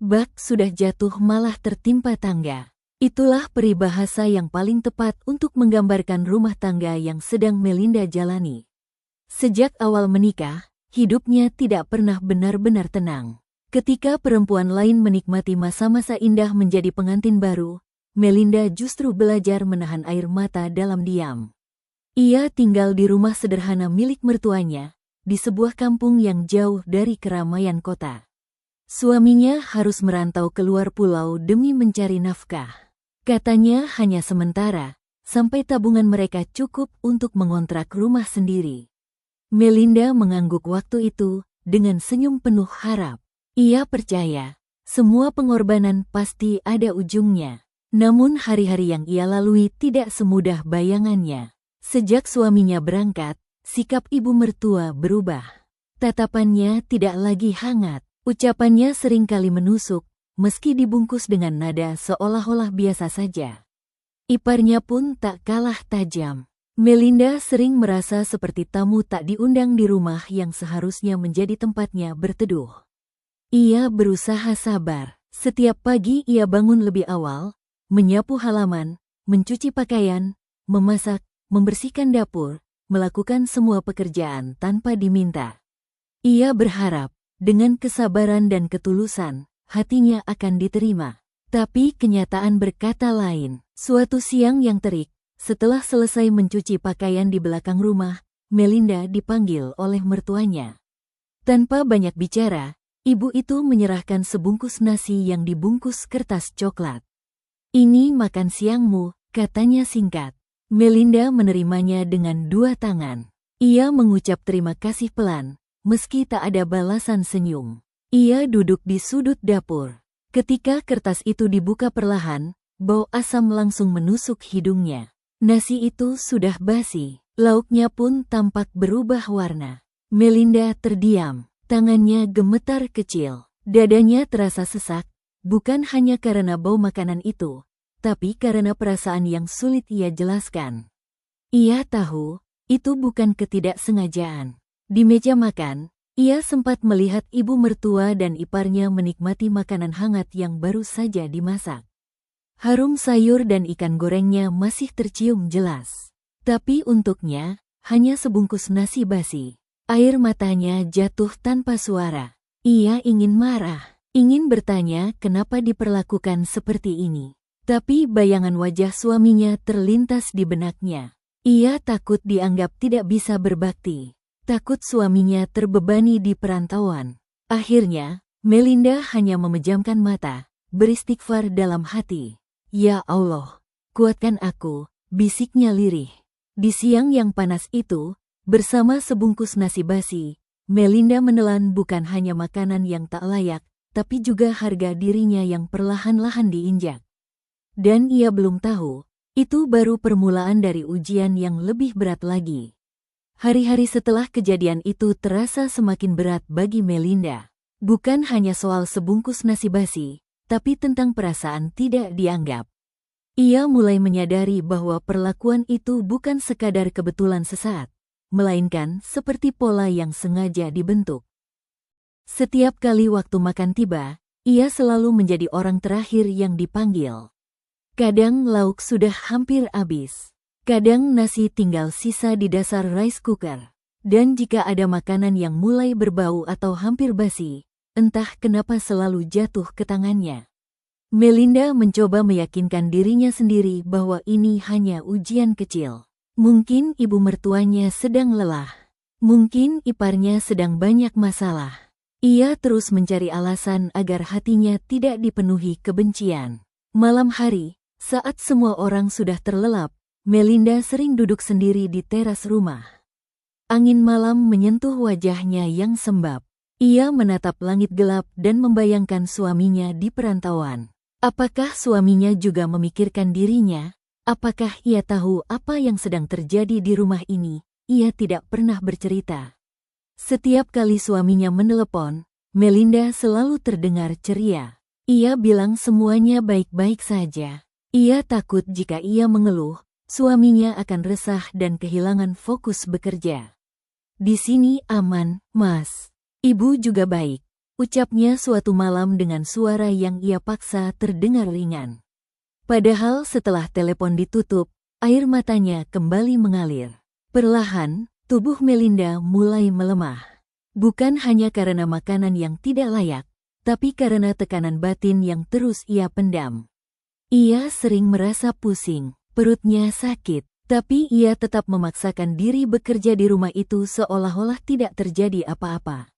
Bak sudah jatuh malah tertimpa tangga. Itulah peribahasa yang paling tepat untuk menggambarkan rumah tangga yang sedang Melinda jalani. Sejak awal menikah, hidupnya tidak pernah benar-benar tenang. Ketika perempuan lain menikmati masa-masa indah menjadi pengantin baru, Melinda justru belajar menahan air mata dalam diam. Ia tinggal di rumah sederhana milik mertuanya, di sebuah kampung yang jauh dari keramaian kota. Suaminya harus merantau keluar pulau demi mencari nafkah. Katanya hanya sementara, sampai tabungan mereka cukup untuk mengontrak rumah sendiri. Melinda mengangguk waktu itu, dengan senyum penuh harap. Ia percaya, semua pengorbanan pasti ada ujungnya. Namun hari-hari yang ia lalui tidak semudah bayangannya. Sejak suaminya berangkat, sikap ibu mertua berubah. Tatapannya tidak lagi hangat, ucapannya seringkali menusuk, meski dibungkus dengan nada seolah-olah biasa saja. Iparnya pun tak kalah tajam. Melinda sering merasa seperti tamu tak diundang di rumah yang seharusnya menjadi tempatnya berteduh. Ia berusaha sabar. Setiap pagi ia bangun lebih awal, menyapu halaman, mencuci pakaian, memasak, membersihkan dapur, melakukan semua pekerjaan tanpa diminta. Ia berharap, dengan kesabaran dan ketulusan, hatinya akan diterima. Tapi kenyataan berkata lain. Suatu siang yang terik, setelah selesai mencuci pakaian di belakang rumah, Melinda dipanggil oleh mertuanya. Tanpa banyak bicara, ibu itu menyerahkan sebungkus nasi yang dibungkus kertas coklat. "Ini makan siangmu," katanya singkat. Melinda menerimanya dengan dua tangan. Ia mengucap terima kasih pelan, meski tak ada balasan senyum. Ia duduk di sudut dapur. Ketika kertas itu dibuka perlahan, bau asam langsung menusuk hidungnya. Nasi itu sudah basi, lauknya pun tampak berubah warna. Melinda terdiam, tangannya gemetar kecil. Dadanya terasa sesak, bukan hanya karena bau makanan itu, tapi karena perasaan yang sulit ia jelaskan. Ia tahu, itu bukan ketidaksengajaan. Di meja makan, ia sempat melihat ibu mertua dan iparnya menikmati makanan hangat yang baru saja dimasak. Harum sayur dan ikan gorengnya masih tercium jelas. Tapi untuknya, hanya sebungkus nasi basi. Air matanya jatuh tanpa suara. Ia ingin marah, ingin bertanya kenapa diperlakukan seperti ini. Tapi bayangan wajah suaminya terlintas di benaknya. Ia takut dianggap tidak bisa berbakti. Takut suaminya terbebani di perantauan. Akhirnya, Melinda hanya memejamkan mata, beristighfar dalam hati. "Ya Allah, kuatkan aku," bisiknya lirih. Di siang yang panas itu, bersama sebungkus nasi basi, Melinda menelan bukan hanya makanan yang tak layak, tapi juga harga dirinya yang perlahan-lahan diinjak. Dan ia belum tahu, itu baru permulaan dari ujian yang lebih berat lagi. Hari-hari setelah kejadian itu terasa semakin berat bagi Melinda. Bukan hanya soal sebungkus nasi basi, tapi tentang perasaan tidak dianggap. Ia mulai menyadari bahwa perlakuan itu bukan sekadar kebetulan sesaat, melainkan seperti pola yang sengaja dibentuk. Setiap kali waktu makan tiba, ia selalu menjadi orang terakhir yang dipanggil. Kadang lauk sudah hampir habis. Kadang nasi tinggal sisa di dasar rice cooker. Dan jika ada makanan yang mulai berbau atau hampir basi, entah kenapa selalu jatuh ke tangannya. Melinda mencoba meyakinkan dirinya sendiri bahwa ini hanya ujian kecil. Mungkin ibu mertuanya sedang lelah. Mungkin iparnya sedang banyak masalah. Ia terus mencari alasan agar hatinya tidak dipenuhi kebencian. Malam hari, saat semua orang sudah terlelap, Melinda sering duduk sendiri di teras rumah. Angin malam menyentuh wajahnya yang sembab. Ia menatap langit gelap dan membayangkan suaminya di perantauan. Apakah suaminya juga memikirkan dirinya? Apakah ia tahu apa yang sedang terjadi di rumah ini? Ia tidak pernah bercerita. Setiap kali suaminya menelepon, Melinda selalu terdengar ceria. Ia bilang semuanya baik-baik saja. Ia takut jika ia mengeluh, suaminya akan resah dan kehilangan fokus bekerja. "Di sini aman, Mas. Ibu juga baik. ucapnya suatu malam dengan suara yang ia paksa terdengar ringan. Padahal setelah telepon ditutup, air matanya kembali mengalir. Perlahan, tubuh Melinda mulai melemah. Bukan hanya karena makanan yang tidak layak, tapi karena tekanan batin yang terus ia pendam. Ia sering merasa pusing, perutnya sakit, tapi ia tetap memaksakan diri bekerja di rumah itu seolah-olah tidak terjadi apa-apa.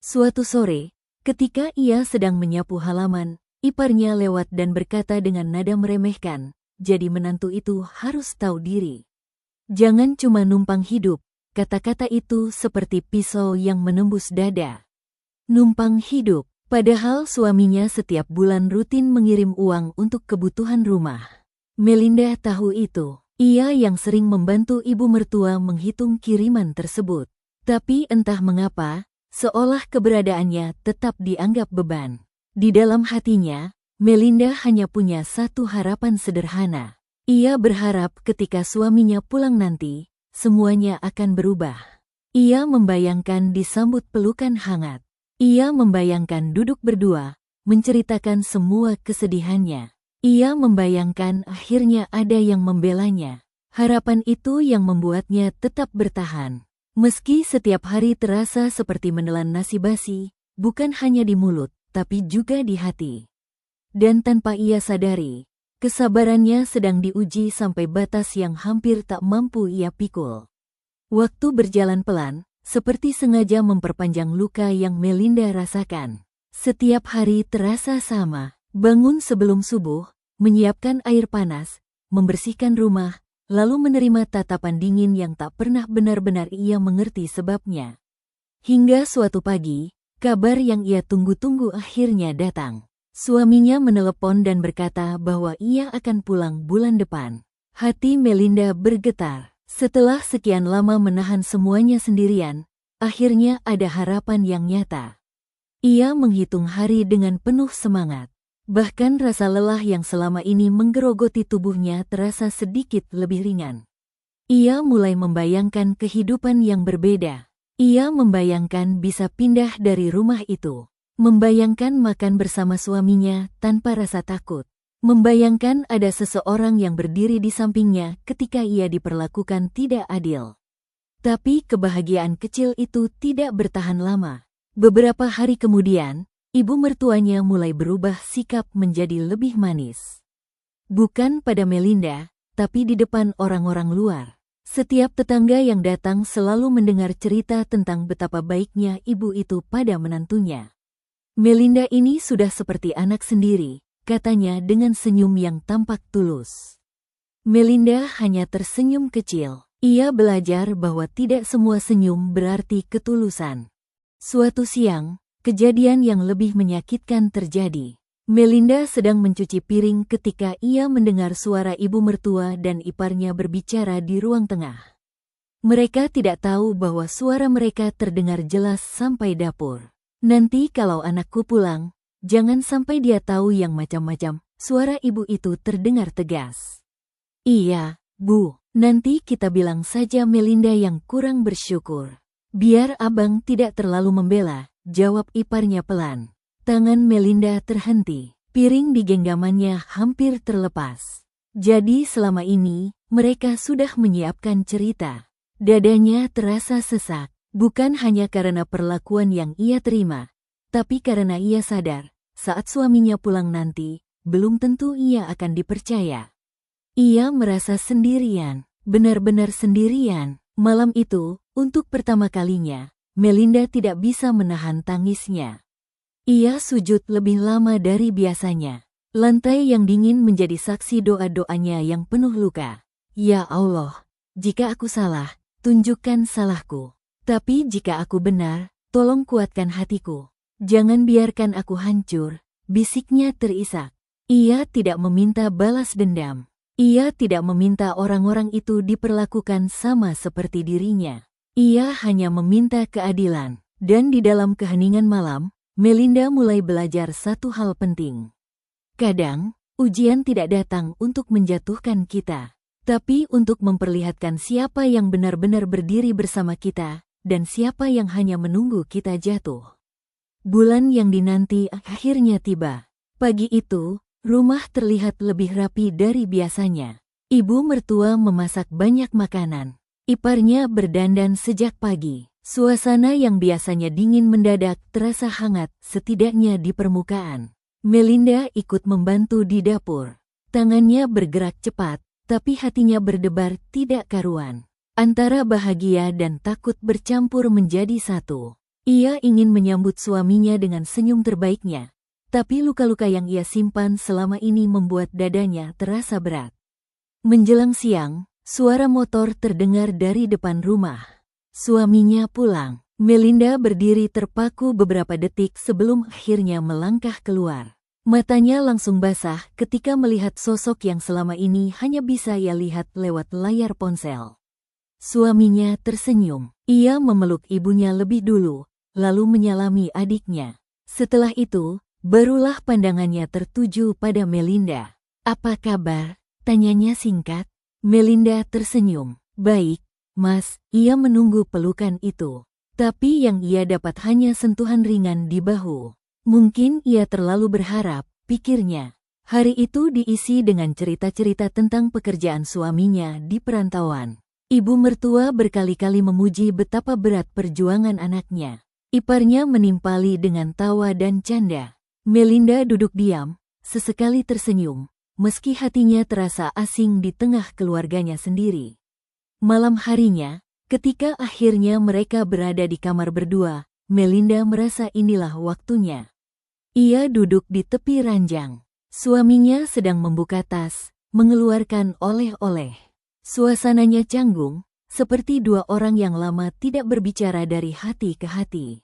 Suatu sore, ketika ia sedang menyapu halaman, iparnya lewat dan berkata dengan nada meremehkan, "Jadi menantu itu harus tahu diri. Jangan cuma numpang hidup." Kata-kata itu seperti pisau yang menembus dada. Numpang hidup, padahal suaminya setiap bulan rutin mengirim uang untuk kebutuhan rumah. Melinda tahu itu. Ia yang sering membantu ibu mertua menghitung kiriman tersebut. Tapi entah mengapa, seolah keberadaannya tetap dianggap beban. Di dalam hatinya, Melinda hanya punya satu harapan sederhana. Ia berharap ketika suaminya pulang nanti, semuanya akan berubah. Ia membayangkan disambut pelukan hangat. Ia membayangkan duduk berdua, menceritakan semua kesedihannya. Ia membayangkan akhirnya ada yang membelanya. Harapan itu yang membuatnya tetap bertahan. Meski setiap hari terasa seperti menelan nasi basi, bukan hanya di mulut, tapi juga di hati. Dan tanpa ia sadari, kesabarannya sedang diuji sampai batas yang hampir tak mampu ia pikul. Waktu berjalan pelan, seperti sengaja memperpanjang luka yang Melinda rasakan. Setiap hari terasa sama. Bangun sebelum subuh, menyiapkan air panas, membersihkan rumah, lalu menerima tatapan dingin yang tak pernah benar-benar ia mengerti sebabnya. Hingga suatu pagi, kabar yang ia tunggu-tunggu akhirnya datang. Suaminya menelepon dan berkata bahwa ia akan pulang bulan depan. Hati Melinda bergetar. Setelah sekian lama menahan semuanya sendirian, akhirnya ada harapan yang nyata. Ia menghitung hari dengan penuh semangat. Bahkan rasa lelah yang selama ini menggerogoti tubuhnya terasa sedikit lebih ringan. Ia mulai membayangkan kehidupan yang berbeda. Ia membayangkan bisa pindah dari rumah itu. Membayangkan makan bersama suaminya tanpa rasa takut. Membayangkan ada seseorang yang berdiri di sampingnya ketika ia diperlakukan tidak adil. Tapi kebahagiaan kecil itu tidak bertahan lama. Beberapa hari kemudian, ibu mertuanya mulai berubah sikap menjadi lebih manis. Bukan pada Melinda, tapi di depan orang-orang luar. Setiap tetangga yang datang selalu mendengar cerita tentang betapa baiknya ibu itu pada menantunya. Melinda ini sudah seperti anak sendiri, katanya dengan senyum yang tampak tulus. Melinda hanya tersenyum kecil. Ia belajar bahwa tidak semua senyum berarti ketulusan. Suatu siang, kejadian yang lebih menyakitkan terjadi. Melinda sedang mencuci piring ketika ia mendengar suara ibu mertua dan iparnya berbicara di ruang tengah. Mereka tidak tahu bahwa suara mereka terdengar jelas sampai dapur. "Nanti kalau anakku pulang, jangan sampai dia tahu yang macam-macam," suara ibu itu terdengar tegas. "Iya, Bu, nanti kita bilang saja," Melinda yang kurang bersyukur. "Biar abang tidak terlalu membela," jawab iparnya pelan. Tangan Melinda terhenti. Piring di genggamannya hampir terlepas. Jadi selama ini, mereka sudah menyiapkan cerita. Dadanya terasa sesak, bukan hanya karena perlakuan yang ia terima, tapi karena ia sadar, saat suaminya pulang nanti, belum tentu ia akan dipercaya. Ia merasa sendirian, benar-benar sendirian. Malam itu, untuk pertama kalinya, Melinda tidak bisa menahan tangisnya. Ia sujud lebih lama dari biasanya. Lantai yang dingin menjadi saksi doa-doanya yang penuh luka. "Ya Allah, jika aku salah, tunjukkan salahku. Tapi jika aku benar, tolong kuatkan hatiku. Jangan biarkan aku hancur," bisiknya terisak. Ia tidak meminta balas dendam. Ia tidak meminta orang-orang itu diperlakukan sama seperti dirinya. Ia hanya meminta keadilan. Dan di dalam keheningan malam, Melinda mulai belajar satu hal penting. Kadang, ujian tidak datang untuk menjatuhkan kita, tapi untuk memperlihatkan siapa yang benar-benar berdiri bersama kita, dan siapa yang hanya menunggu kita jatuh. Bulan yang dinanti akhirnya tiba. Pagi itu, rumah terlihat lebih rapi dari biasanya. Ibu mertua memasak banyak makanan. Iparnya berdandan sejak pagi. Suasana yang biasanya dingin mendadak terasa hangat, setidaknya di permukaan. Melinda ikut membantu di dapur. Tangannya bergerak cepat, tapi hatinya berdebar tidak karuan. Antara bahagia dan takut bercampur menjadi satu. Ia ingin menyambut suaminya dengan senyum terbaiknya, tapi luka-luka yang ia simpan selama ini membuat dadanya terasa berat. Menjelang siang, suara motor terdengar dari depan rumah. Suaminya pulang. Melinda berdiri terpaku beberapa detik sebelum akhirnya melangkah keluar. Matanya langsung basah ketika melihat sosok yang selama ini hanya bisa ia lihat lewat layar ponsel. Suaminya tersenyum. Ia memeluk ibunya lebih dulu, lalu menyalami adiknya. Setelah itu, barulah pandangannya tertuju pada Melinda. "Apa kabar?" tanyanya singkat. Melinda tersenyum. "Baik, Mas." Ia menunggu pelukan itu. Tapi yang ia dapat hanya sentuhan ringan di bahu. Mungkin ia terlalu berharap, pikirnya. Hari itu diisi dengan cerita-cerita tentang pekerjaan suaminya di perantauan. Ibu mertua berkali-kali memuji betapa berat perjuangan anaknya. Iparnya menimpali dengan tawa dan canda. Melinda duduk diam, sesekali tersenyum, meski hatinya terasa asing di tengah keluarganya sendiri. Malam harinya, ketika akhirnya mereka berada di kamar berdua, Melinda merasa inilah waktunya. Ia duduk di tepi ranjang. Suaminya sedang membuka tas, mengeluarkan oleh-oleh. Suasananya canggung, seperti dua orang yang lama tidak berbicara dari hati ke hati.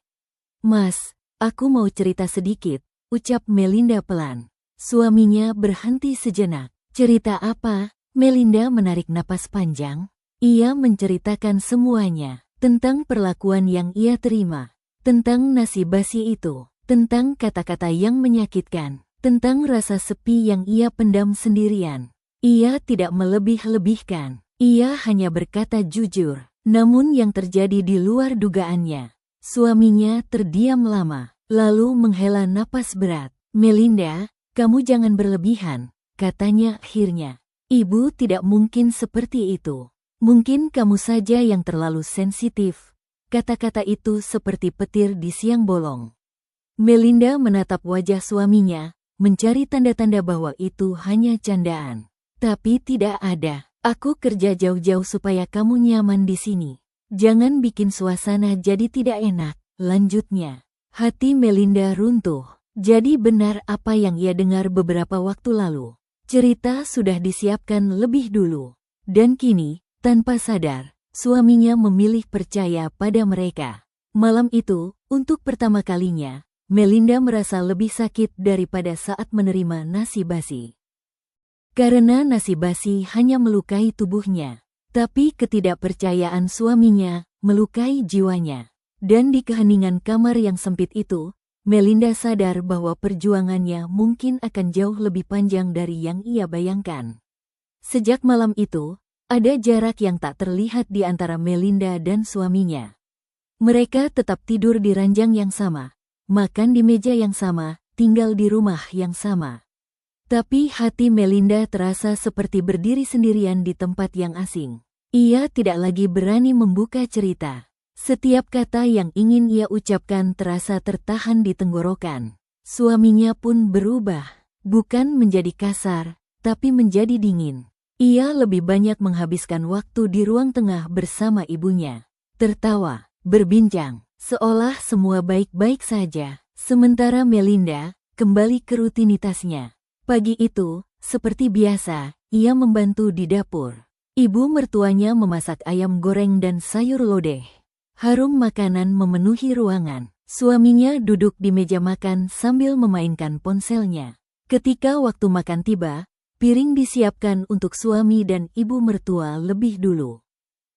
"Mas, aku mau cerita sedikit," ucap Melinda pelan. Suaminya berhenti sejenak. "Cerita apa?" Melinda menarik napas panjang. Ia menceritakan semuanya, tentang perlakuan yang ia terima, tentang nasi basi itu, tentang kata-kata yang menyakitkan, tentang rasa sepi yang ia pendam sendirian. Ia tidak melebih-lebihkan, ia hanya berkata jujur, namun yang terjadi di luar dugaannya. Suaminya terdiam lama, lalu menghela napas berat. "Melinda, kamu jangan berlebihan," katanya akhirnya. "Ibu tidak mungkin seperti itu. Mungkin kamu saja yang terlalu sensitif." Kata-kata itu seperti petir di siang bolong. Melinda menatap wajah suaminya, mencari tanda-tanda bahwa itu hanya candaan. "Tapi tidak ada. Aku kerja jauh-jauh supaya kamu nyaman di sini. Jangan bikin suasana jadi tidak enak," lanjutnya. Hati Melinda runtuh. Jadi benar apa yang ia dengar beberapa waktu lalu. Cerita sudah disiapkan lebih dulu. Dan kini, tanpa sadar, suaminya memilih percaya pada mereka. Malam itu, untuk pertama kalinya, Melinda merasa lebih sakit daripada saat menerima nasi basi. Karena nasi basi hanya melukai tubuhnya, tapi ketidakpercayaan suaminya melukai jiwanya. Dan di keheningan kamar yang sempit itu, Melinda sadar bahwa perjuangannya mungkin akan jauh lebih panjang dari yang ia bayangkan. Sejak malam itu, ada jarak yang tak terlihat di antara Melinda dan suaminya. Mereka tetap tidur di ranjang yang sama, makan di meja yang sama, tinggal di rumah yang sama. Tapi hati Melinda terasa seperti berdiri sendirian di tempat yang asing. Ia tidak lagi berani membuka cerita. Setiap kata yang ingin ia ucapkan terasa tertahan di tenggorokan. Suaminya pun berubah, bukan menjadi kasar, tapi menjadi dingin. Ia lebih banyak menghabiskan waktu di ruang tengah bersama ibunya. Tertawa, berbincang, seolah semua baik-baik saja. Sementara Melinda kembali ke rutinitasnya. Pagi itu, seperti biasa, ia membantu di dapur. Ibu mertuanya memasak ayam goreng dan sayur lodeh. Harum makanan memenuhi ruangan. Suaminya duduk di meja makan sambil memainkan ponselnya. Ketika waktu makan tiba, piring disiapkan untuk suami dan ibu mertua lebih dulu.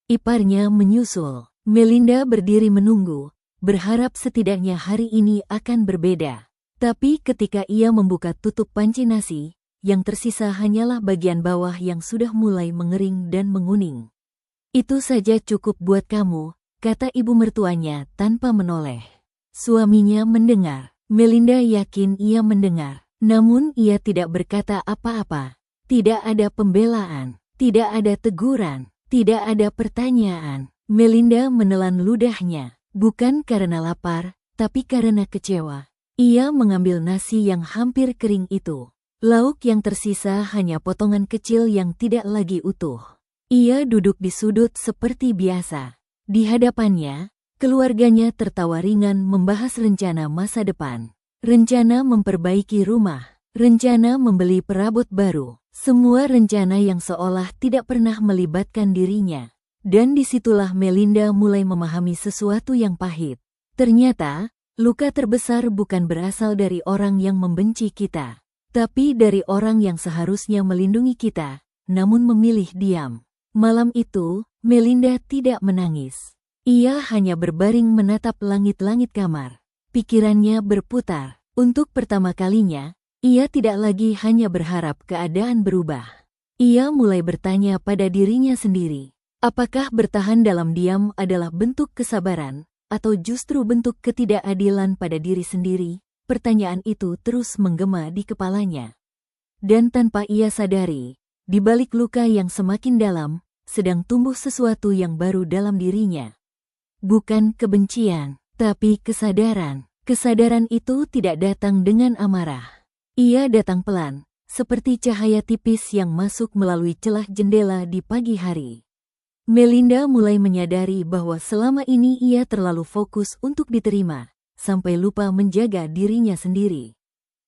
Iparnya menyusul. Melinda berdiri menunggu, berharap setidaknya hari ini akan berbeda. Tapi ketika ia membuka tutup panci nasi, yang tersisa hanyalah bagian bawah yang sudah mulai mengering dan menguning. "Itu saja cukup buat kamu," kata ibu mertuanya tanpa menoleh. Suaminya mendengar. Melinda yakin ia mendengar. Namun ia tidak berkata apa-apa. Tidak ada pembelaan. Tidak ada teguran. Tidak ada pertanyaan. Melinda menelan ludahnya. Bukan karena lapar, tapi karena kecewa. Ia mengambil nasi yang hampir kering itu. Lauk yang tersisa hanya potongan kecil yang tidak lagi utuh. Ia duduk di sudut seperti biasa. Di hadapannya, keluarganya tertawa ringan membahas rencana masa depan. Rencana memperbaiki rumah. Rencana membeli perabot baru. Semua rencana yang seolah tidak pernah melibatkan dirinya. Dan disitulah Melinda mulai memahami sesuatu yang pahit. Ternyata, luka terbesar bukan berasal dari orang yang membenci kita. Tapi dari orang yang seharusnya melindungi kita, namun memilih diam. Malam itu, Melinda tidak menangis. Ia hanya berbaring menatap langit-langit kamar. Pikirannya berputar. Untuk pertama kalinya, ia tidak lagi hanya berharap keadaan berubah. Ia mulai bertanya pada dirinya sendiri. Apakah bertahan dalam diam adalah bentuk kesabaran, atau justru bentuk ketidakadilan pada diri sendiri? Pertanyaan itu terus menggema di kepalanya. Dan tanpa ia sadari, di balik luka yang semakin dalam, sedang tumbuh sesuatu yang baru dalam dirinya. Bukan kebencian, tapi kesadaran. Kesadaran itu tidak datang dengan amarah. Ia datang pelan, seperti cahaya tipis yang masuk melalui celah jendela di pagi hari. Melinda mulai menyadari bahwa selama ini ia terlalu fokus untuk diterima, sampai lupa menjaga dirinya sendiri.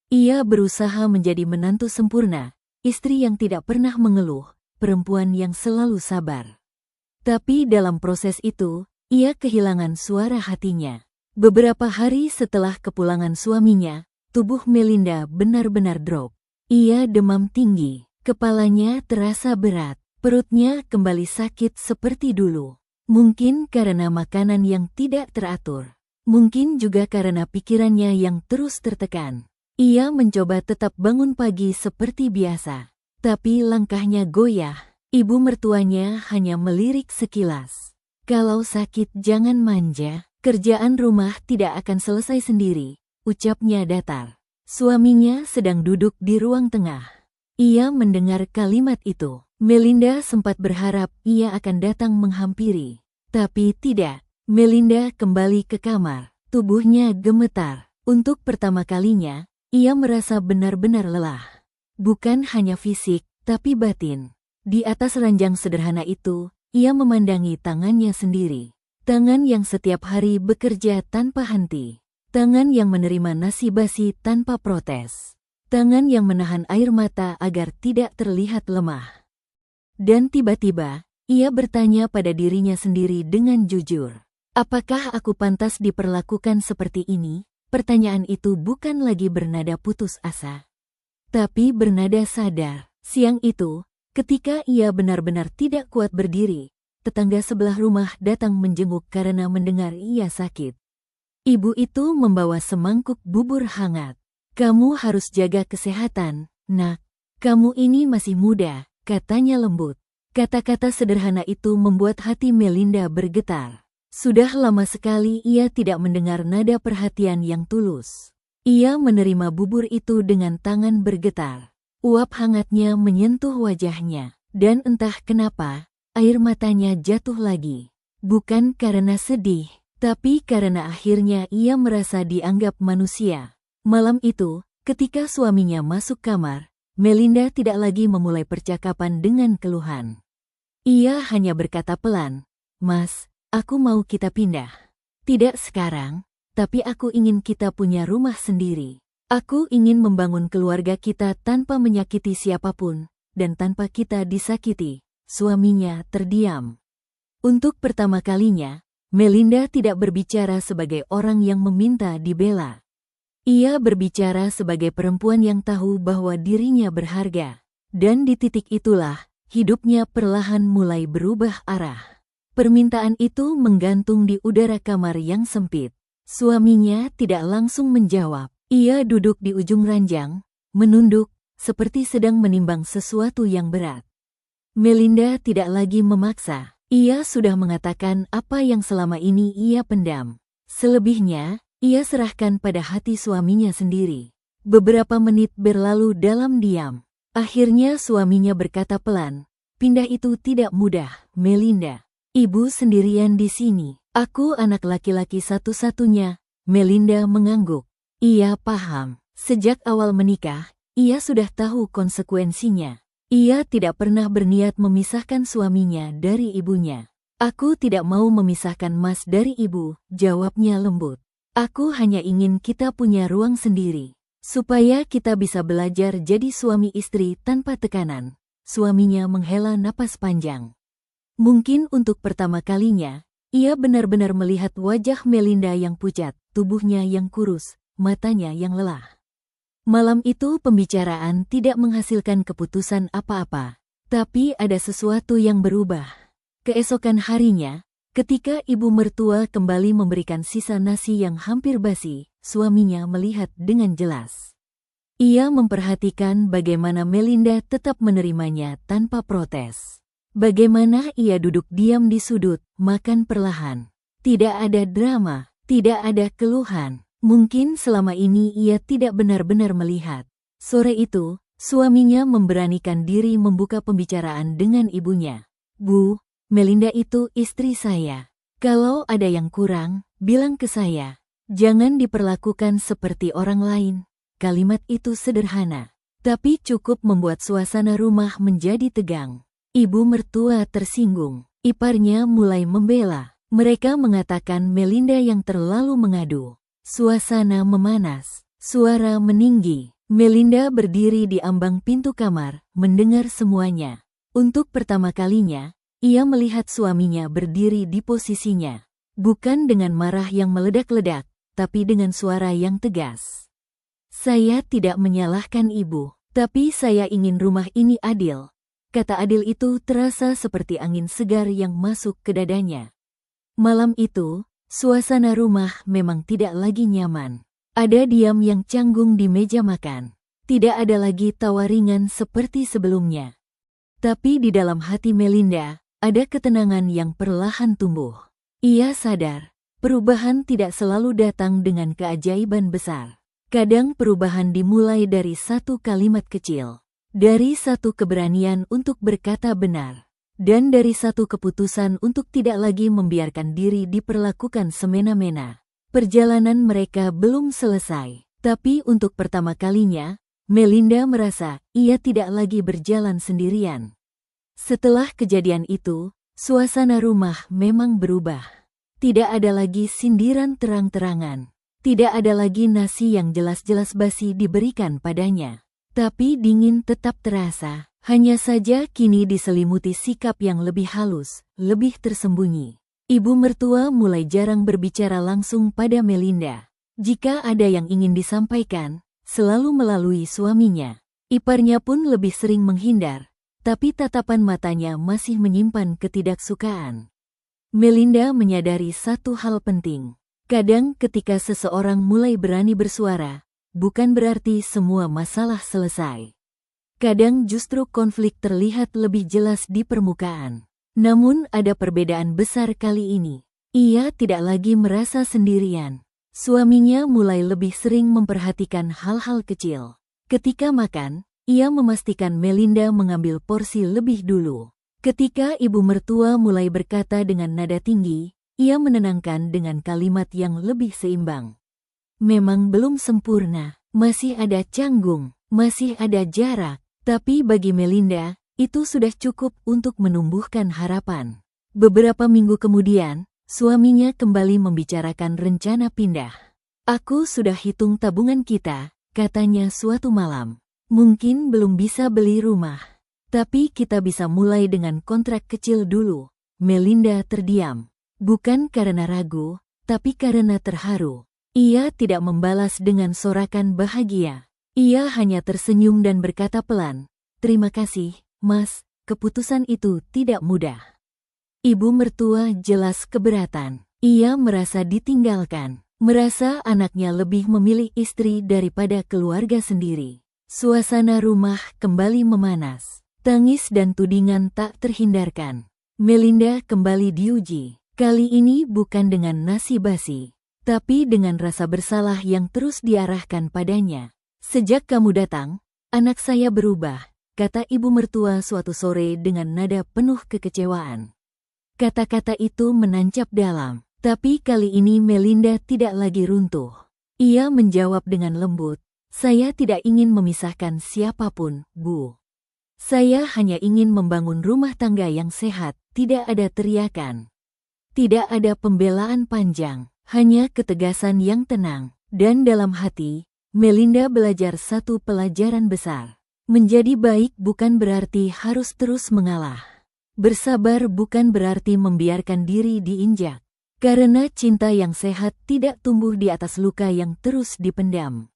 Ia berusaha menjadi menantu sempurna, istri yang tidak pernah mengeluh, perempuan yang selalu sabar. Tapi dalam proses itu, ia kehilangan suara hatinya. Beberapa hari setelah kepulangan suaminya, tubuh Melinda benar-benar drop. Ia demam tinggi, kepalanya terasa berat, perutnya kembali sakit seperti dulu. Mungkin karena makanan yang tidak teratur. Mungkin juga karena pikirannya yang terus tertekan. Ia mencoba tetap bangun pagi seperti biasa. Tapi langkahnya goyah. Ibu mertuanya hanya melirik sekilas. Kalau sakit jangan manja, kerjaan rumah tidak akan selesai sendiri, ucapnya datar. Suaminya sedang duduk di ruang tengah. Ia mendengar kalimat itu. Melinda sempat berharap ia akan datang menghampiri. Tapi tidak. Melinda kembali ke kamar. Tubuhnya gemetar. Untuk pertama kalinya, ia merasa benar-benar lelah. Bukan hanya fisik, tapi batin. Di atas ranjang sederhana itu, ia memandangi tangannya sendiri. Tangan yang setiap hari bekerja tanpa henti. Tangan yang menerima nasi basi tanpa protes. Tangan yang menahan air mata agar tidak terlihat lemah. Dan tiba-tiba, ia bertanya pada dirinya sendiri dengan jujur. Apakah aku pantas diperlakukan seperti ini? Pertanyaan itu bukan lagi bernada putus asa, tapi bernada sadar. Siang itu, ketika ia benar-benar tidak kuat berdiri, tetangga sebelah rumah datang menjenguk karena mendengar ia sakit. Ibu itu membawa semangkuk bubur hangat. Kamu harus jaga kesehatan, nak. Kamu ini masih muda, katanya lembut. Kata-kata sederhana itu membuat hati Melinda bergetar. Sudah lama sekali ia tidak mendengar nada perhatian yang tulus. Ia menerima bubur itu dengan tangan bergetar. Uap hangatnya menyentuh wajahnya, dan entah kenapa, air matanya jatuh lagi. Bukan karena sedih, tapi karena akhirnya ia merasa dianggap manusia. Malam itu, ketika suaminya masuk kamar, Melinda tidak lagi memulai percakapan dengan keluhan. Ia hanya berkata pelan, "Mas, aku mau kita pindah. Tidak sekarang, tapi aku ingin kita punya rumah sendiri. Aku ingin membangun keluarga kita tanpa menyakiti siapapun, dan tanpa kita disakiti." Suaminya terdiam. Untuk pertama kalinya, Melinda tidak berbicara sebagai orang yang meminta dibela. Ia berbicara sebagai perempuan yang tahu bahwa dirinya berharga. Dan di titik itulah, hidupnya perlahan mulai berubah arah. Permintaan itu menggantung di udara kamar yang sempit. Suaminya tidak langsung menjawab. Ia duduk di ujung ranjang, menunduk, seperti sedang menimbang sesuatu yang berat. Melinda tidak lagi memaksa. Ia sudah mengatakan apa yang selama ini ia pendam. Selebihnya, ia serahkan pada hati suaminya sendiri. Beberapa menit berlalu dalam diam. Akhirnya suaminya berkata pelan, "Pindah itu tidak mudah, Melinda. Ibu sendirian di sini. Aku anak laki-laki satu-satunya." Melinda mengangguk. Ia paham. Sejak awal menikah, ia sudah tahu konsekuensinya. Ia tidak pernah berniat memisahkan suaminya dari ibunya. "Aku tidak mau memisahkan Mas dari ibu," jawabnya lembut. "Aku hanya ingin kita punya ruang sendiri, supaya kita bisa belajar jadi suami istri tanpa tekanan." Suaminya menghela napas panjang. Mungkin untuk pertama kalinya, ia benar-benar melihat wajah Melinda yang pucat, tubuhnya yang kurus, matanya yang lelah. Malam itu pembicaraan tidak menghasilkan keputusan apa-apa. Tapi ada sesuatu yang berubah. Keesokan harinya, ketika ibu mertua kembali memberikan sisa nasi yang hampir basi, suaminya melihat dengan jelas. Ia memperhatikan bagaimana Melinda tetap menerimanya tanpa protes. Bagaimana ia duduk diam di sudut, makan perlahan. Tidak ada drama, tidak ada keluhan. Mungkin selama ini ia tidak benar-benar melihat. Sore itu, suaminya memberanikan diri membuka pembicaraan dengan ibunya. "Bu, Melinda itu istri saya. Kalau ada yang kurang, bilang ke saya. Jangan diperlakukan seperti orang lain." Kalimat itu sederhana, tapi cukup membuat suasana rumah menjadi tegang. Ibu mertua tersinggung. Iparnya mulai membela. Mereka mengatakan Melinda yang terlalu mengadu. Suasana memanas, suara meninggi. Melinda berdiri di ambang pintu kamar, mendengar semuanya. Untuk pertama kalinya, ia melihat suaminya berdiri di posisinya. Bukan dengan marah yang meledak-ledak, tapi dengan suara yang tegas. "Saya tidak menyalahkan ibu, tapi saya ingin rumah ini adil." Kata adil itu terasa seperti angin segar yang masuk ke dadanya. Malam itu, suasana rumah memang tidak lagi nyaman. Ada diam yang canggung di meja makan. Tidak ada lagi tawa ringan seperti sebelumnya. Tapi di dalam hati Melinda, ada ketenangan yang perlahan tumbuh. Ia sadar, perubahan tidak selalu datang dengan keajaiban besar. Kadang perubahan dimulai dari satu kalimat kecil. Dari satu keberanian untuk berkata benar. Dan dari satu keputusan untuk tidak lagi membiarkan diri diperlakukan semena-mena. Perjalanan mereka belum selesai, tapi untuk pertama kalinya, Melinda merasa ia tidak lagi berjalan sendirian. Setelah kejadian itu, suasana rumah memang berubah. Tidak ada lagi sindiran terang-terangan. Tidak ada lagi nasi yang jelas-jelas basi diberikan padanya. Tapi dingin tetap terasa. Hanya saja kini diselimuti sikap yang lebih halus, lebih tersembunyi. Ibu mertua mulai jarang berbicara langsung pada Melinda. Jika ada yang ingin disampaikan, selalu melalui suaminya. Iparnya pun lebih sering menghindar, tapi tatapan matanya masih menyimpan ketidaksukaan. Melinda menyadari satu hal penting. Kadang ketika seseorang mulai berani bersuara, bukan berarti semua masalah selesai. Kadang justru konflik terlihat lebih jelas di permukaan. Namun ada perbedaan besar kali ini. Ia tidak lagi merasa sendirian. Suaminya mulai lebih sering memperhatikan hal-hal kecil. Ketika makan, ia memastikan Melinda mengambil porsi lebih dulu. Ketika ibu mertua mulai berkata dengan nada tinggi, ia menenangkan dengan kalimat yang lebih seimbang. Memang belum sempurna, masih ada canggung, masih ada jarak. Tapi bagi Melinda, itu sudah cukup untuk menumbuhkan harapan. Beberapa minggu kemudian, suaminya kembali membicarakan rencana pindah. "Aku sudah hitung tabungan kita," katanya suatu malam. "Mungkin belum bisa beli rumah, tapi kita bisa mulai dengan kontrak kecil dulu." Melinda terdiam. Bukan karena ragu, tapi karena terharu. Ia tidak membalas dengan sorakan bahagia. Ia hanya tersenyum dan berkata pelan, "Terima kasih, Mas, keputusan itu tidak mudah." Ibu mertua jelas keberatan. Ia merasa ditinggalkan, merasa anaknya lebih memilih istri daripada keluarga sendiri. Suasana rumah kembali memanas. Tangis dan tudingan tak terhindarkan. Melinda kembali diuji. Kali ini bukan dengan nasi basi, tapi dengan rasa bersalah yang terus diarahkan padanya. "Sejak kamu datang, anak saya berubah," kata ibu mertua suatu sore dengan nada penuh kekecewaan. Kata-kata itu menancap dalam, tapi kali ini Melinda tidak lagi runtuh. Ia menjawab dengan lembut, "Saya tidak ingin memisahkan siapapun, Bu. Saya hanya ingin membangun rumah tangga yang sehat." Tidak ada teriakan. Tidak ada pembelaan panjang, hanya ketegasan yang tenang. Dan dalam hati, Melinda belajar satu pelajaran besar. Menjadi baik bukan berarti harus terus mengalah. Bersabar bukan berarti membiarkan diri diinjak. Karena cinta yang sehat tidak tumbuh di atas luka yang terus dipendam.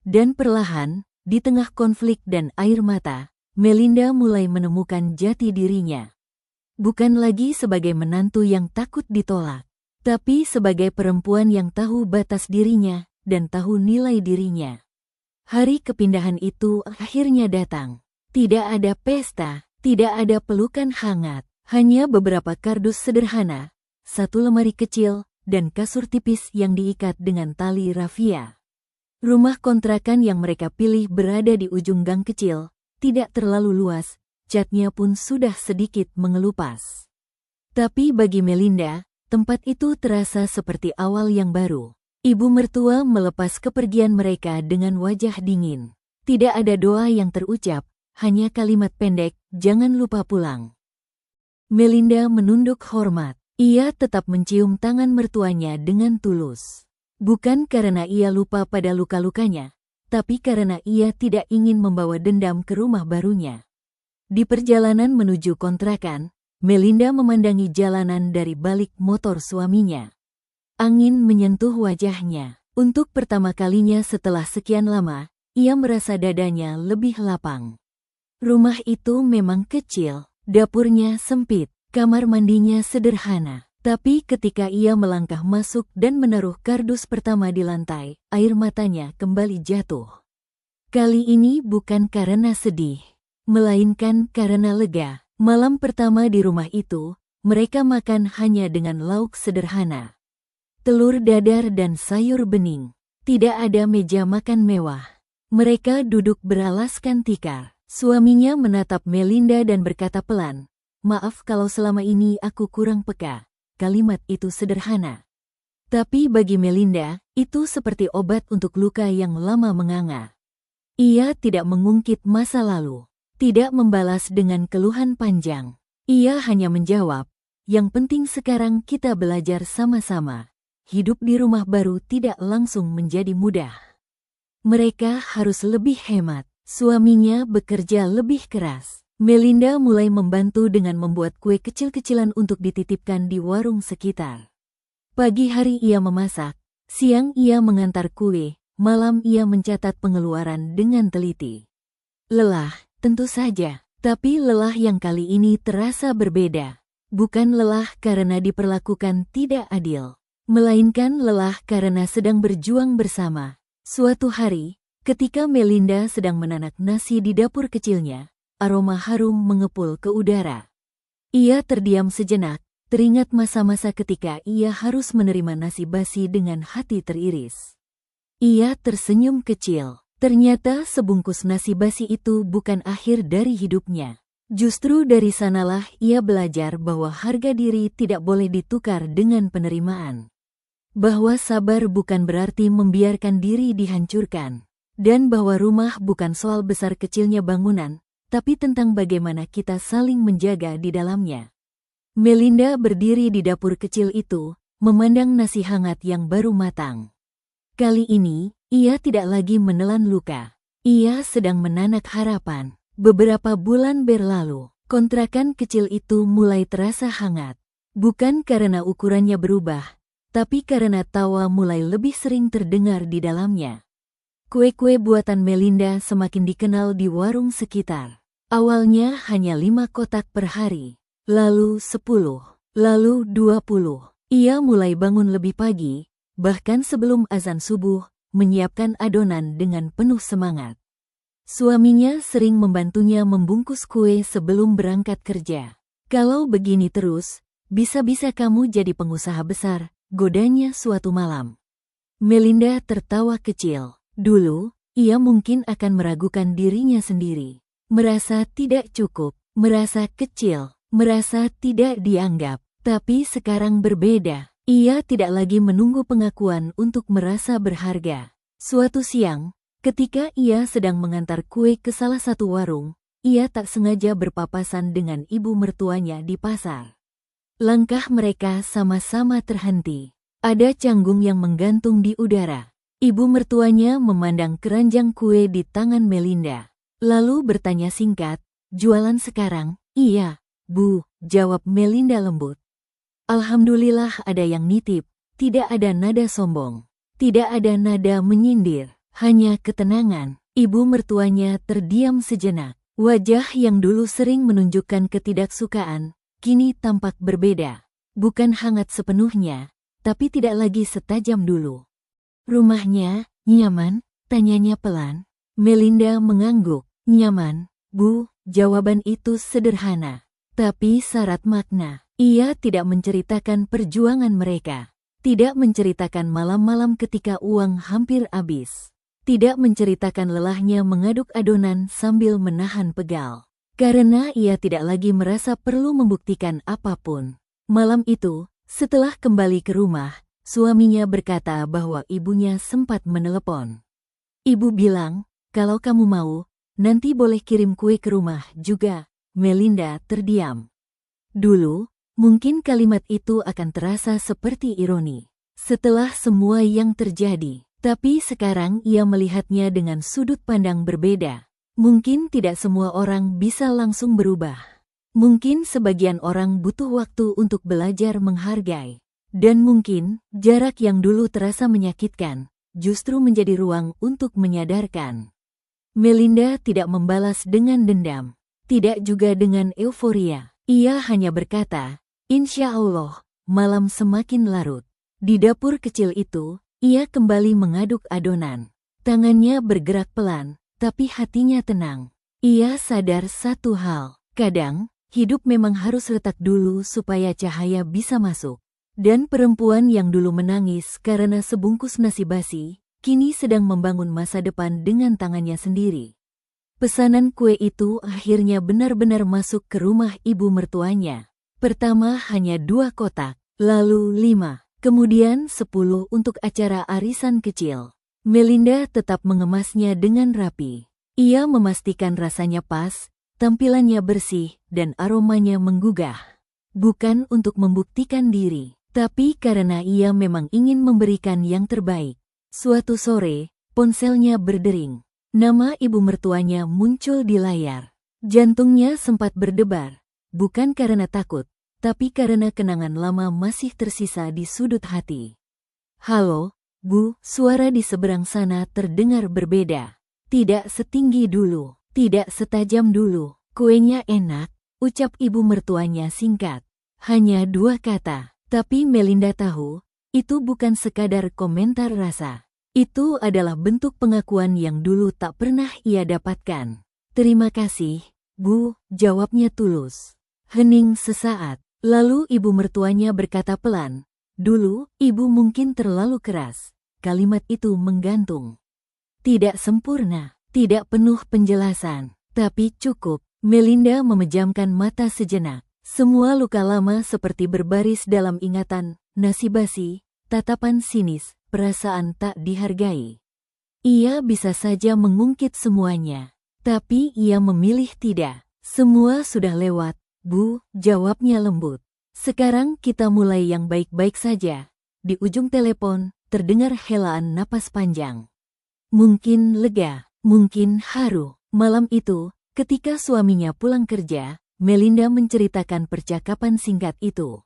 Dan perlahan, di tengah konflik dan air mata, Melinda mulai menemukan jati dirinya. Bukan lagi sebagai menantu yang takut ditolak, tapi sebagai perempuan yang tahu batas dirinya dan tahu nilai dirinya. Hari kepindahan itu akhirnya datang. Tidak ada pesta, tidak ada pelukan hangat, hanya beberapa kardus sederhana, satu lemari kecil, dan kasur tipis yang diikat dengan tali rafia. Rumah kontrakan yang mereka pilih berada di ujung gang kecil, tidak terlalu luas, catnya pun sudah sedikit mengelupas. Tapi bagi Melinda, tempat itu terasa seperti awal yang baru. Ibu mertua melepas kepergian mereka dengan wajah dingin. Tidak ada doa yang terucap, hanya kalimat pendek, "Jangan lupa pulang." Melinda menunduk hormat. Ia tetap mencium tangan mertuanya dengan tulus. Bukan karena ia lupa pada luka-lukanya, tapi karena ia tidak ingin membawa dendam ke rumah barunya. Di perjalanan menuju kontrakan, Melinda memandangi jalanan dari balik motor suaminya. Angin menyentuh wajahnya. Untuk pertama kalinya setelah sekian lama, ia merasa dadanya lebih lapang. Rumah itu memang kecil, dapurnya sempit, kamar mandinya sederhana. Tapi ketika ia melangkah masuk dan menaruh kardus pertama di lantai, air matanya kembali jatuh. Kali ini bukan karena sedih, melainkan karena lega. Malam pertama di rumah itu, mereka makan hanya dengan lauk sederhana. Telur dadar dan sayur bening. Tidak ada meja makan mewah. Mereka duduk beralaskan tikar. Suaminya menatap Melinda dan berkata pelan, "Maaf kalau selama ini aku kurang peka." Kalimat itu sederhana. Tapi bagi Melinda, itu seperti obat untuk luka yang lama menganga. Ia tidak mengungkit masa lalu. Tidak membalas dengan keluhan panjang. Ia hanya menjawab, "Yang penting sekarang kita belajar sama-sama." Hidup di rumah baru tidak langsung menjadi mudah. Mereka harus lebih hemat. Suaminya bekerja lebih keras. Melinda mulai membantu dengan membuat kue kecil-kecilan untuk dititipkan di warung sekitar. Pagi hari ia memasak, siang ia mengantar kue, malam ia mencatat pengeluaran dengan teliti. Lelah, tentu saja, tapi lelah yang kali ini terasa berbeda. Bukan lelah karena diperlakukan tidak adil, melainkan lelah karena sedang berjuang bersama. Suatu hari, ketika Melinda sedang menanak nasi di dapur kecilnya, aroma harum mengepul ke udara. Ia terdiam sejenak, teringat masa-masa ketika ia harus menerima nasi basi dengan hati teriris. Ia tersenyum kecil. Ternyata sebungkus nasi basi itu bukan akhir dari hidupnya. Justru dari sanalah ia belajar bahwa harga diri tidak boleh ditukar dengan penerimaan. Bahwa sabar bukan berarti membiarkan diri dihancurkan. Dan bahwa rumah bukan soal besar kecilnya bangunan, tapi tentang bagaimana kita saling menjaga di dalamnya. Melinda berdiri di dapur kecil itu, memandang nasi hangat yang baru matang. Kali ini, ia tidak lagi menelan luka. Ia sedang menanak harapan. Beberapa bulan berlalu, kontrakan kecil itu mulai terasa hangat. Bukan karena ukurannya berubah, tapi karena tawa mulai lebih sering terdengar di dalamnya. Kue-kue buatan Melinda semakin dikenal di warung sekitar. Awalnya hanya 5 kotak per hari, lalu 10, lalu 20. Ia mulai bangun lebih pagi, bahkan sebelum azan subuh, menyiapkan adonan dengan penuh semangat. Suaminya sering membantunya membungkus kue sebelum berangkat kerja. "Kalau begini terus, bisa-bisa kamu jadi pengusaha besar," godanya suatu malam. Melinda tertawa kecil. Dulu, ia mungkin akan meragukan dirinya sendiri. Merasa tidak cukup, merasa kecil, merasa tidak dianggap. Tapi sekarang berbeda. Ia tidak lagi menunggu pengakuan untuk merasa berharga. Suatu siang, ketika ia sedang mengantar kue ke salah satu warung, ia tak sengaja berpapasan dengan ibu mertuanya di pasar. Langkah mereka sama-sama terhenti. Ada canggung yang menggantung di udara. Ibu mertuanya memandang keranjang kue di tangan Melinda. Lalu bertanya singkat, "Jualan sekarang?" "Iya, Bu," jawab Melinda lembut. Alhamdulillah ada yang nitip, tidak ada nada sombong. Tidak ada nada menyindir, hanya ketenangan. Ibu mertuanya terdiam sejenak. Wajah yang dulu sering menunjukkan ketidaksukaan, kini tampak berbeda. Bukan hangat sepenuhnya, tapi tidak lagi setajam dulu. "Rumahnya nyaman?" tanyanya pelan. Melinda mengangguk. "Nyaman, Bu." Jawaban itu sederhana, tapi syarat makna. Ia tidak menceritakan perjuangan mereka. Tidak menceritakan malam-malam ketika uang hampir habis. Tidak menceritakan lelahnya mengaduk adonan sambil menahan pegal. Karena ia tidak lagi merasa perlu membuktikan apapun. Malam itu, setelah kembali ke rumah, suaminya berkata bahwa ibunya sempat menelepon. Ibu bilang, "Kalau kamu mau, nanti boleh kirim kue ke rumah juga." Melinda terdiam. Dulu, mungkin kalimat itu akan terasa seperti ironi. Setelah semua yang terjadi, tapi sekarang ia melihatnya dengan sudut pandang berbeda. Mungkin tidak semua orang bisa langsung berubah. Mungkin sebagian orang butuh waktu untuk belajar menghargai. Dan mungkin, jarak yang dulu terasa menyakitkan, justru menjadi ruang untuk menyadarkan. Melinda tidak membalas dengan dendam, tidak juga dengan euforia. Ia hanya berkata, "Insya Allah." Malam semakin larut. Di dapur kecil itu, ia kembali mengaduk adonan. Tangannya bergerak pelan, tapi hatinya tenang. Ia sadar satu hal, kadang, hidup memang harus letak dulu supaya cahaya bisa masuk. Dan perempuan yang dulu menangis karena sebungkus nasi basi, kini sedang membangun masa depan dengan tangannya sendiri. Pesanan kue itu akhirnya benar-benar masuk ke rumah ibu mertuanya. Pertama hanya 2 kotak, lalu 5, kemudian 10 untuk acara arisan kecil. Melinda tetap mengemasnya dengan rapi. Ia memastikan rasanya pas, tampilannya bersih, dan aromanya menggugah. Bukan untuk membuktikan diri, tapi karena ia memang ingin memberikan yang terbaik. Suatu sore, ponselnya berdering. Nama ibu mertuanya muncul di layar. Jantungnya sempat berdebar, bukan karena takut, tapi karena kenangan lama masih tersisa di sudut hati. "Halo, Bu," suara di seberang sana terdengar berbeda. Tidak setinggi dulu, tidak setajam dulu. "Kuenya enak," ucap ibu mertuanya singkat. Hanya 2 kata. Tapi Melinda tahu, itu bukan sekadar komentar rasa. Itu adalah bentuk pengakuan yang dulu tak pernah ia dapatkan. "Terima kasih, Bu," jawabnya tulus. Hening sesaat, lalu ibu mertuanya berkata pelan, "Dulu, Ibu mungkin terlalu keras." Kalimat itu menggantung. Tidak sempurna, tidak penuh penjelasan, tapi cukup. Melinda memejamkan mata sejenak. Semua luka lama seperti berbaris dalam ingatan, nasi basi, tatapan sinis, perasaan tak dihargai. Ia bisa saja mengungkit semuanya, tapi ia memilih tidak. "Semua sudah lewat, Bu," jawabnya lembut. "Sekarang kita mulai yang baik-baik saja." Di ujung telepon, terdengar helaan napas panjang. Mungkin lega, mungkin haru. Malam itu, ketika suaminya pulang kerja, Melinda menceritakan percakapan singkat itu.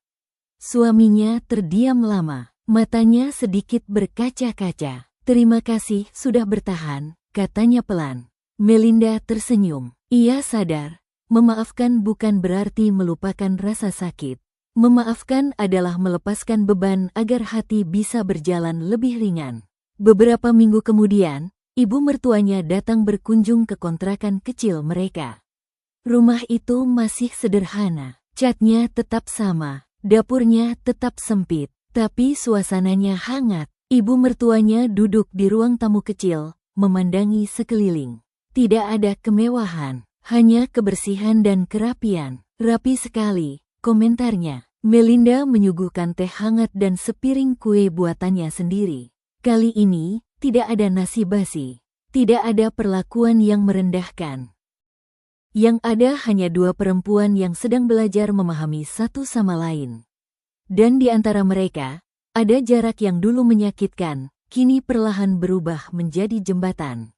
Suaminya terdiam lama, matanya sedikit berkaca-kaca. "Terima kasih sudah bertahan," katanya pelan. Melinda tersenyum. Ia sadar, memaafkan bukan berarti melupakan rasa sakit. Memaafkan adalah melepaskan beban agar hati bisa berjalan lebih ringan. Beberapa minggu kemudian, ibu mertuanya datang berkunjung ke kontrakan kecil mereka. Rumah itu masih sederhana, catnya tetap sama, dapurnya tetap sempit, tapi suasananya hangat. Ibu mertuanya duduk di ruang tamu kecil, memandangi sekeliling. Tidak ada kemewahan, hanya kebersihan dan kerapian. Rapi sekali, komentarnya. Melinda menyuguhkan teh hangat dan sepiring kue buatannya sendiri. Kali ini, tidak ada nasi basi. Tidak ada perlakuan yang merendahkan. Yang ada hanya dua perempuan yang sedang belajar memahami satu sama lain. Dan di antara mereka, ada jarak yang dulu menyakitkan, kini perlahan berubah menjadi jembatan.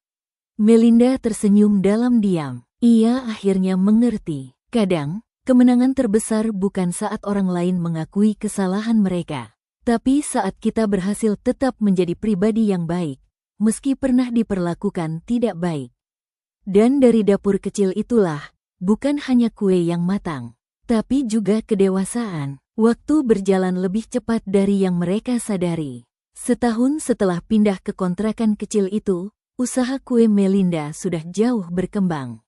Melinda tersenyum dalam diam. Ia akhirnya mengerti. Kadang, kemenangan terbesar bukan saat orang lain mengakui kesalahan mereka, tapi saat kita berhasil tetap menjadi pribadi yang baik, meski pernah diperlakukan tidak baik. Dan dari dapur kecil itulah, bukan hanya kue yang matang, tapi juga kedewasaan. Waktu berjalan lebih cepat dari yang mereka sadari. Setahun setelah pindah ke kontrakan kecil itu, usaha kue Melinda sudah jauh berkembang.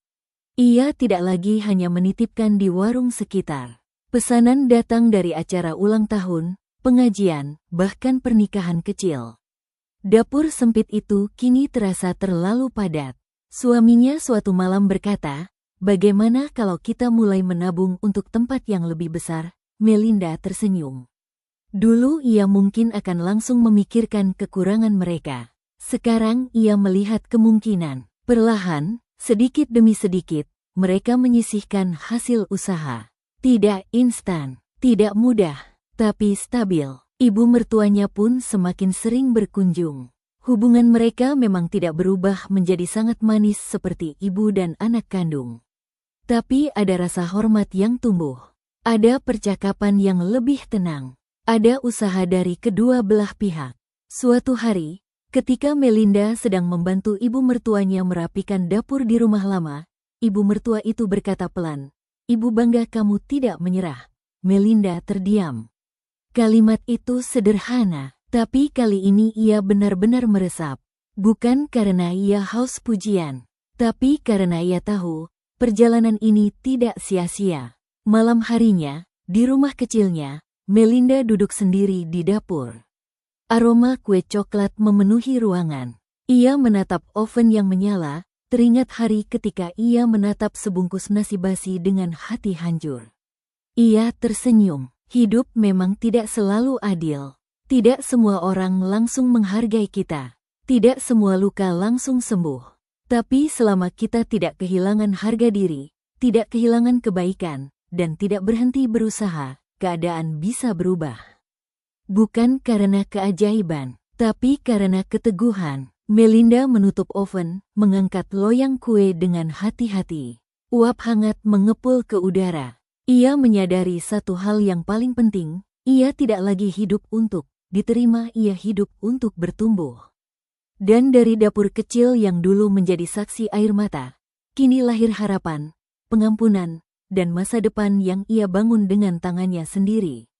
Ia tidak lagi hanya menitipkan di warung sekitar. Pesanan datang dari acara ulang tahun, pengajian, bahkan pernikahan kecil. Dapur sempit itu kini terasa terlalu padat. Suaminya suatu malam berkata, "Bagaimana kalau kita mulai menabung untuk tempat yang lebih besar?" Melinda tersenyum. Dulu ia mungkin akan langsung memikirkan kekurangan mereka. Sekarang ia melihat kemungkinan. Perlahan, sedikit demi sedikit, mereka menyisihkan hasil usaha. Tidak instan, tidak mudah, tapi stabil. Ibu mertuanya pun semakin sering berkunjung. Hubungan mereka memang tidak berubah menjadi sangat manis seperti ibu dan anak kandung. Tapi ada rasa hormat yang tumbuh. Ada percakapan yang lebih tenang. Ada usaha dari kedua belah pihak. Suatu hari, ketika Melinda sedang membantu ibu mertuanya merapikan dapur di rumah lama, ibu mertua itu berkata pelan, "Ibu bangga kamu tidak menyerah." Melinda terdiam. Kalimat itu sederhana, tapi kali ini ia benar-benar meresap. Bukan karena ia haus pujian, tapi karena ia tahu, perjalanan ini tidak sia-sia. Malam harinya, di rumah kecilnya, Melinda duduk sendiri di dapur. Aroma kue coklat memenuhi ruangan. Ia menatap oven yang menyala, teringat hari ketika ia menatap sebungkus nasi basi dengan hati hancur. Ia tersenyum. Hidup memang tidak selalu adil. Tidak semua orang langsung menghargai kita. Tidak semua luka langsung sembuh. Tapi selama kita tidak kehilangan harga diri, tidak kehilangan kebaikan, dan tidak berhenti berusaha, keadaan bisa berubah. Bukan karena keajaiban, tapi karena keteguhan. Melinda menutup oven, mengangkat loyang kue dengan hati-hati. Uap hangat mengepul ke udara. Ia menyadari satu hal yang paling penting, ia tidak lagi hidup untuk diterima, ia hidup untuk bertumbuh. Dan dari dapur kecil yang dulu menjadi saksi air mata, kini lahir harapan, pengampunan, dan masa depan yang ia bangun dengan tangannya sendiri.